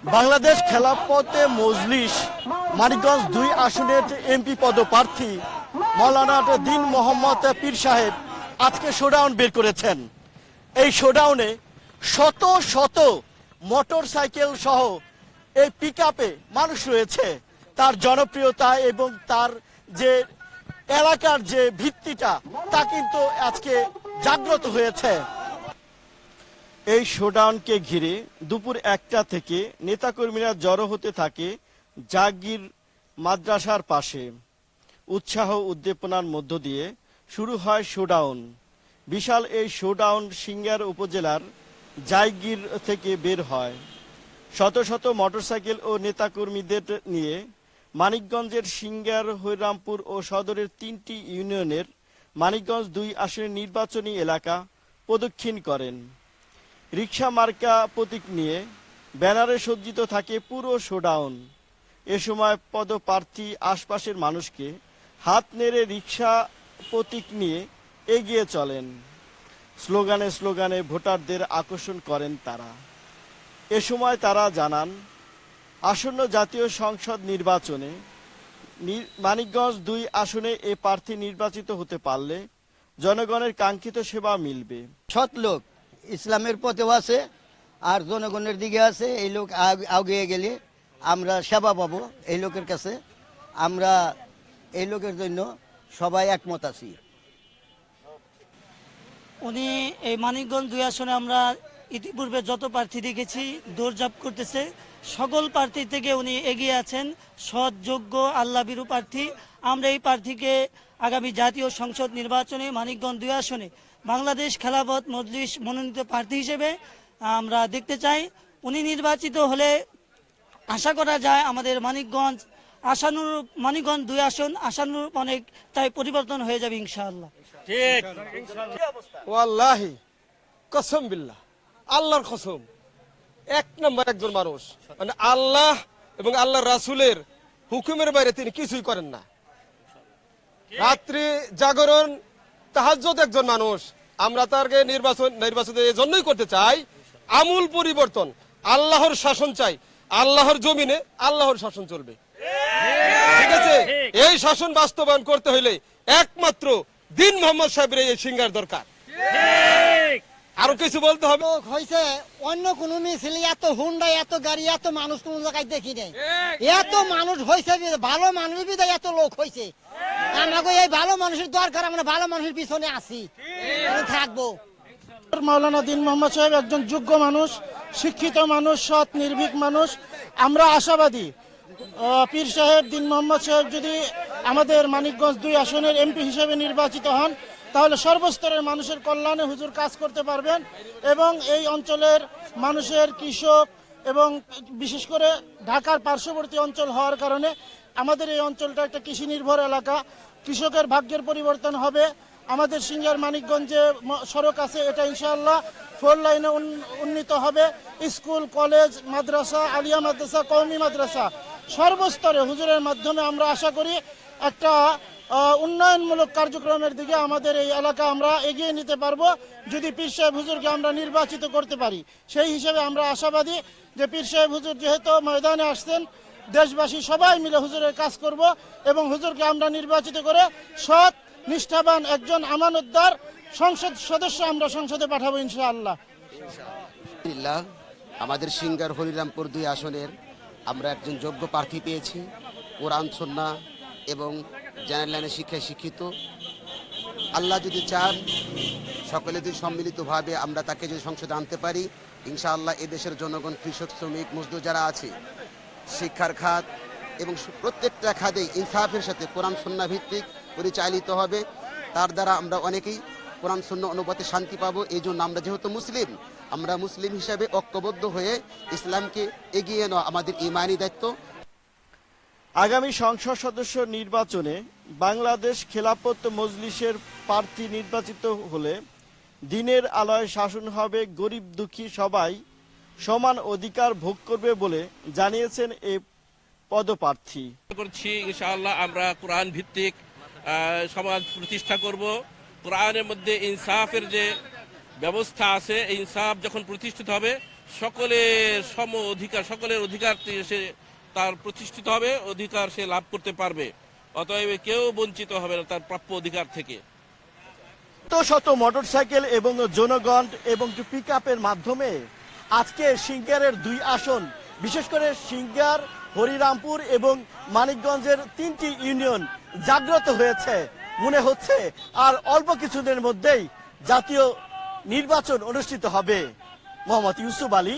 বাংলাদেশ খেলাফতে মজলিস মানিকগঞ্জ 2 আসনের এমপি পদপ্রার্থী মাওলানা দিন মোহাম্মদ পীর সাহেব আজকে শোডাউন বের করেছেন। এই শোডাউনে শত শত মোটর সাইকেল সহ এই পিকআপে মানুষ রয়েছে। তার জনপ্রিয়তা এবং তার যে এলাকার যে ভিত্তিটা তা কিন্তু আজকে জাগ্রত হয়েছে। এই শোডাউনকে ঘিরে দুপুর 1টা থেকে নেতাকর্মীরা জড়ো হতে থাকে জাগির মাদ্রাসার পাশে। উৎসাহ উদ্দীপনার মধ্য দিয়ে শুরু হয় শোডাউন। বিশাল এই শোডাউন সিংগার উপজেলার জাগির থেকে বের হয়। শত শত মোটরসাইকেল ও নেতাকর্মীদের নিয়ে মানিকগঞ্জের সিংগার, হৈরামপুর ও সদরের 3টি ইউনিয়নের মানিকগঞ্জ 2 আসনের নির্বাচনী এলাকা প্রদক্ষিণ করেন। রিকশা মার্কা প্রতীক নিয়ে ব্যানারে সজ্জিত থাকে পুরো শোডাউন। এ সময় পদপ্রার্থী আশপাশের মানুষকে হাত নেড়ে রিকশা প্রতীক নিয়ে এগিয়ে চলেন। স্লোগানে স্লোগানে ভোটারদের আকর্ষণ করেন তারা। এ সময় তারা জানান, আসন্ন জাতীয় সংসদ নির্বাচনে মানিকগঞ্জ 2 আসনে এ প্রার্থী নির্বাচিত হতে পারলে জনগণের কাঙ্ক্ষিত সেবা মিলবে। সৎ লোক, ইসলামের পথেও আছে আর জনগণের দিকে আছে। এই লোক আগিয়ে গেলে আমরা সেবা পাবো। এই লোকের কাছে আমরা এই লোকের জন্য সবাই একমত আছি। উনি এই মানিকগঞ্জ 2 আসনে আমরা ইতিপূর্বে যত প্রার্থী দেখেছি দৌড়ঝাঁপ করতেছে, সকল প্রার্থী থেকে উনি এগিয়ে আছেন। সৎ, যোগ্য, আল্লাহভীরু প্রার্থী। আমরা এই প্রার্থীকে আগামী জাতীয় সংসদ নির্বাচনে মানিকগঞ্জ 2 আসনে বাংলাদেশ খেলাফত মজলিস মনোনীত প্রার্থী হিসেবে আমরা দেখতে চাই। উনি নির্বাচিত হলে আশা করা যায় আমাদের মানিকগঞ্জ 2 আসন আশানুরূপ অনেকটাই পরিবর্তন হয়ে যাবে ইনশাআল্লাহ। ঠিক। ওয়াল্লাহি কসম বিল্লাহ, আল্লাহর কসম, এক নম্বর একজন মানুষ, মানে আল্লাহ এবং আল্লাহর রাসূলের হুকুমের বাইরে তিনি কিছুই করেন না। রাত্রি জাগরণ, তাহাজ্জুদ একজন মানুষ। আমরা তারকে নির্বাচন এই জন্যই করতে চাই, আমূল পরিবর্তন। আল্লাহর শাসন চাই, আল্লাহর জমিনে আল্লাহর শাসন চলবে। ঠিক আছে, এই শাসন বাস্তবায়ন করতে হইলে একমাত্র দিন মোহাম্মদ সাহেবের এই সিংহার দরকার। আরো কিছু বলতে হবে। হয়েছে অন্য কোন মিছিল এত হুন্ডা, এত গাড়ি, এত মানুষ কোন জায়গায় দেখি নাই। এত মানুষ হয়েছে, ভালো মানুষ বিদায় এত লোক হয়েছে। আমাকে এই ভালো মানুষের দরকার, আমরা ভালো মানুষের পিছনে আছি, থাকবো। মাওলানা দিন মোহাম্মদ সাহেব একজন যোগ্য মানুষ, শিক্ষিত মানুষ, সৎ নির্ভীক মানুষ। আমরা আশাবাদী পীর সাহেব দিন মোহাম্মদ সাহেব যদি আমাদের মানিকগঞ্জ 2 আসনের এমপি হিসেবে নির্বাচিত হন তাহলে সর্বস্তরের মানুষের কল্যাণে হুজুর কাজ করতে পারবেন এবং এই অঞ্চলের মানুষের, কৃষক এবং বিশেষ করে ঢাকার পার্শ্ববর্তী অঞ্চল হওয়ার কারণে আমাদের এই অঞ্চলটা একটা কৃষি নির্ভর এলাকা। কৃষকের ভাগ্যের পরিবর্তন হবে। আমাদের সিংহার মানিকগঞ্জে সড়ক আছে, এটা ইনশাআল্লাহ 4 লাইনে উন্নীত হবে। স্কুল, কলেজ, মাদ্রাসা, আলিয়া মাদ্রাসা, কওমি মাদ্রাসা সর্বস্তরে হুজুরের মাধ্যমে আমরা আশা করি একটা উন্নয়নমূলক কার্যক্রমের দিকে আমাদের এই এলাকা আমরা এগিয়ে নিতে পারবো যদি পীর সাহেব হুজুরকে আমরা নির্বাচিত করতে পারি। সেই হিসেবে আমরা আশাবাদী যে পীর সাহেব হুজুর যেহেতু ময়দানে আসছেন, দেশবাসী সবাই মিলে হুজুরের কাজ করব এবং হুজুরকে আমরা নির্বাচিত করে সৎ, নিষ্ঠাবান একজন আমানতদার সংসদ সদস্য আমরা সংসদে পাঠাবো ইনশাআল্লাহ। আমাদের সিংগার হরিরামপুর 2 আসনের আমরা একজন যোগ্য প্রার্থী পেয়েছি। কোরআন, সুন্নাহ এবং জেনারেল লাইনে শিক্ষায় শিক্ষিত। আল্লাহ যদি চান, সকলে যদি সম্মিলিতভাবে আমরা তাকে যদি সংসদে আনতে পারি, ইনশাআল্লাহ এদেশের জনগণ, কৃষক, শ্রমিক, মজদুর যারা আছে, শিক্ষার খাত এবং প্রত্যেকটা খাতে ইনসাফের সাথে কোরআন সুন্নাহ ভিত্তিক পরিচালিত হবে। তার দ্বারা আমরা অনেকেই কোরআন সুন্নাহ অনুপাতে শান্তি পাবো। এই জন্য আমরা যেহেতু মুসলিম, আমরা মুসলিম হিসাবে ঐক্যবদ্ধ হয়ে ইসলামকে এগিয়ে নেওয়া আমাদের ঈমানি দায়িত্ব। আগামী সংসদ সদস্য নির্বাচনে বাংলাদেশ খেলাফত মজলিসের প্রার্থী নির্বাচিত হলে দিনের আলোয় শাসন হবে, গরিব দুঃখী সবাই সমান অধিকার ভোগ করবে বলে জানিয়েছেন এই পদপ্রার্থী। করছি ইনশাআল্লাহ আমরা কোরআন ভিত্তিক সমাজ প্রতিষ্ঠা করব। কোরআনের মধ্যে ইনসাফের যে ব্যবস্থা আছে, এই ইনসাফ যখন প্রতিষ্ঠিত হবে সকলের সম অধিকার, সকলের অধিকার সে তার প্রতিষ্ঠিত হবে, অধিকার সে লাভ করতে পারবে। অতএব কেউ বঞ্চিত হবে না তার প্রাপ্য অধিকার থেকে। শত শত মোটরসাইকেল এবং জনগণ এবং পিক আপের মাধ্যমে আজকে সিঙ্গারের 2 আসন, বিশেষ করে সিঙ্গার, হরিরামপুর এবং মানিকগঞ্জের 3টি ইউনিয়ন জাগ্রত হয়েছে। মনে হচ্ছে আর অল্প কিছুদিনের মধ্যেই জাতীয় নির্বাচন অনুষ্ঠিত হবে। মোহাম্মদ ইউসুফ আলী,